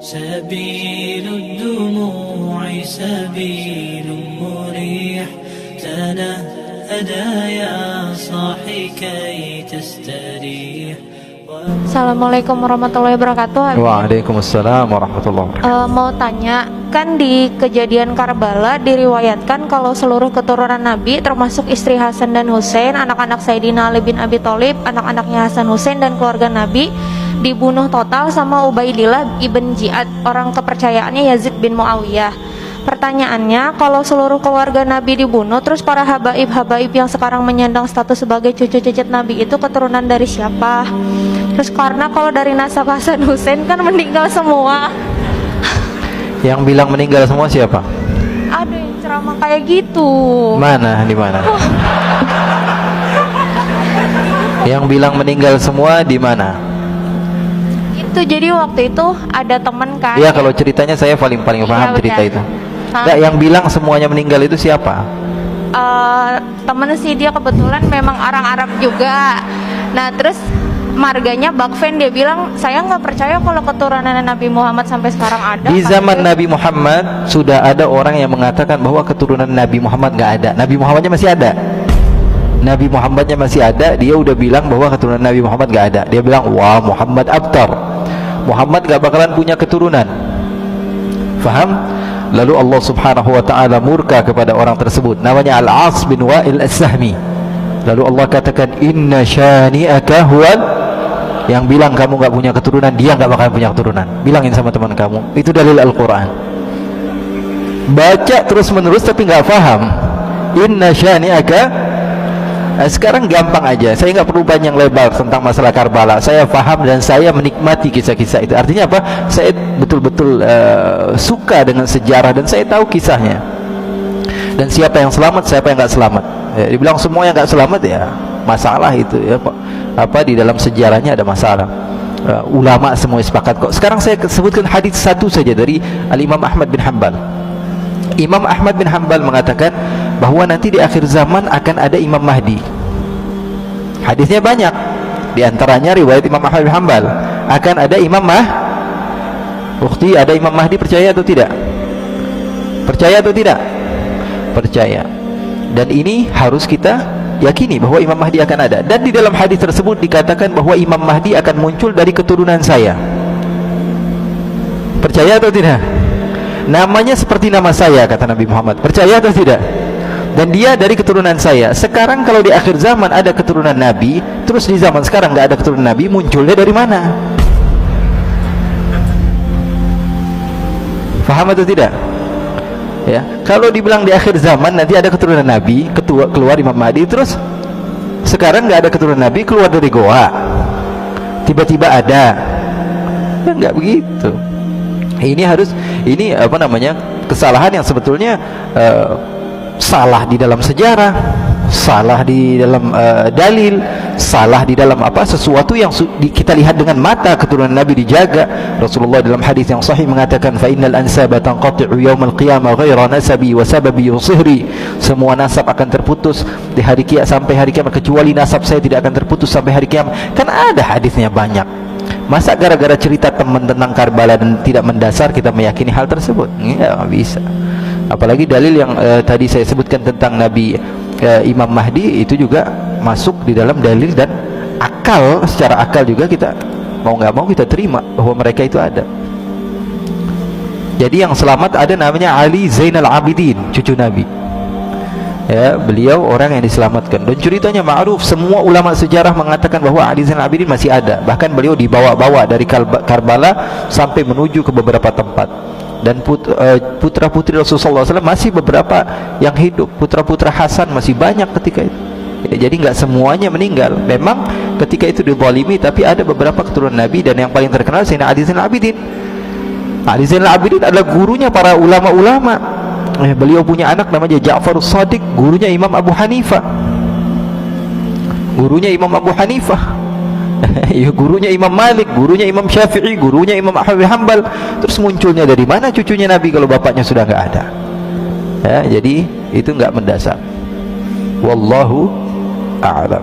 سبيل الدموع سبيل مريح تنهدى يا صاحي كي تستريح. Assalamualaikum warahmatullahi wabarakatuh. Waalaikumsalam warahmatullahi wabarakatuh. Mau tanya, kan di kejadian Karbala diriwayatkan kalau seluruh keturunan Nabi termasuk istri Hasan dan Husain, anak-anak Sayyidina Ali bin Abi Thalib, anak-anaknya Hasan Husain dan keluarga Nabi dibunuh total sama Ubaidillah ibn Ziyad, orang kepercayaannya Yazid bin Muawiyah. Pertanyaannya, kalau seluruh keluarga Nabi dibunuh, terus para habaib-habaib yang sekarang menyandang status sebagai cucu cicit Nabi itu keturunan dari siapa? Terus karena kalau dari nasab Hasan Husain kan meninggal semua. Yang bilang meninggal semua siapa? Ada yang ceramah kayak gitu. Mana? Di mana? Yang bilang meninggal semua di mana? Itu jadi waktu itu ada teman kan. Iya, kalau ceritanya saya paling paham cerita itu. Enggak, yang bilang semuanya meninggal itu siapa? Temen sih, dia kebetulan memang orang Arab juga. Nah terus marganya Bakfen, dia bilang saya nggak percaya kalau keturunan Nabi Muhammad sampai sekarang ada. Di zaman Nabi Muhammad sudah ada orang yang mengatakan bahwa keturunan Nabi Muhammad nggak ada. Nabi Muhammadnya masih ada. Nabi Muhammadnya masih ada. Dia udah bilang bahwa keturunan Nabi Muhammad nggak ada. Dia bilang, wah, Muhammad abtar, Muhammad nggak bakalan punya keturunan. Faham? Lalu Allah subhanahu wa ta'ala murka kepada orang tersebut, namanya Al-As bin Wa'il As-Sahmi. Lalu Allah katakan, inna syani'aka huwal, yang bilang kamu gak punya keturunan, dia gak bakalan punya keturunan. Bilangin sama teman kamu, itu dalil Al-Quran. Baca terus menerus tapi gak faham. Inna syani'aka. Sekarang gampang aja, saya nggak perlu panjang lebar tentang masalah Karbala. Saya faham dan saya menikmati kisah-kisah itu. Artinya apa? Saya betul-betul suka dengan sejarah dan saya tahu kisahnya. Dan siapa yang selamat, siapa yang nggak selamat. Ya, dibilang semua yang nggak selamat, ya masalah itu ya. Apa di dalam sejarahnya ada masalah. Ulama semua sepakat kok. Sekarang saya sebutkan hadis satu saja dari Al-Imam Ahmad bin Hanbal. Imam Ahmad bin Hanbal mengatakan bahwa nanti di akhir zaman akan ada Imam Mahdi. Hadisnya banyak. Di antaranya riwayat Imam Ahmad bin Hanbal, akan ada Imam Ukhti, ada Imam Mahdi, percaya atau tidak? Percaya atau tidak? Percaya. Dan ini harus kita yakini bahwa Imam Mahdi akan ada. Dan di dalam hadis tersebut dikatakan bahwa Imam Mahdi akan muncul dari keturunan saya. Percaya atau tidak? Namanya seperti nama saya, kata Nabi Muhammad. Percaya atau tidak? Dan dia dari keturunan saya. Sekarang kalau di akhir zaman ada keturunan Nabi, terus di zaman sekarang nggak ada keturunan Nabi, munculnya dari mana? Paham atau tidak? Ya, kalau dibilang di akhir zaman nanti ada keturunan Nabi, keluar Imam Mahdi, terus sekarang nggak ada keturunan Nabi, keluar dari goa, tiba-tiba ada, kan nggak begitu. Ini apa namanya, kesalahan yang sebetulnya salah di dalam sejarah, salah di dalam dalil, salah di dalam sesuatu yang kita lihat dengan mata. Keturunan Nabi dijaga. Rasulullah dalam hadis yang sahih mengatakan, fa innal ansaba tanqati'u yaumal qiyamah ghaira nasabi wa sababi yusihri. Semua nasab akan terputus di hari kiamat, sampai hari kiamat, kecuali nasab saya tidak akan terputus sampai hari kiamat. Kan ada hadisnya banyak. Masa gara-gara cerita teman tentang Karbala dan tidak mendasar kita meyakini hal tersebut? Nggak bisa. Apalagi dalil yang tadi saya sebutkan tentang Nabi Imam Mahdi, itu juga masuk di dalam dalil dan akal. Secara akal juga kita mau nggak mau kita terima bahwa mereka itu ada. Jadi yang selamat ada namanya Ali Zainal Abidin, cucu Nabi. Ya, beliau orang yang diselamatkan. Dan ceritanya ma'ruf, semua ulama sejarah mengatakan bahwa Ali Zainal Abidin masih ada. Bahkan beliau dibawa-bawa dari Karbala sampai menuju ke beberapa tempat. Dan putra-putri Rasulullah SAW masih beberapa yang hidup. Putra-putra Hasan masih banyak ketika itu. Ya, jadi nggak semuanya meninggal. Memang ketika itu dizalimi, tapi ada beberapa keturunan Nabi. Dan yang paling terkenal Sayyidina Ali Zainal Abidin. Ali Zainal Abidin adalah gurunya para ulama-ulama. Beliau punya anak namanya Ja'far As-Sadiq, gurunya Imam Abu Hanifah. Gurunya Imam Abu Hanifah. Gurunya Imam Malik, gurunya Imam Syafi'i, gurunya Imam Ahmad bin Hanbal. Terus munculnya dari mana cucunya Nabi kalau bapaknya sudah nggak ada? Ya, jadi itu nggak mendasar. Wallahu a'lam.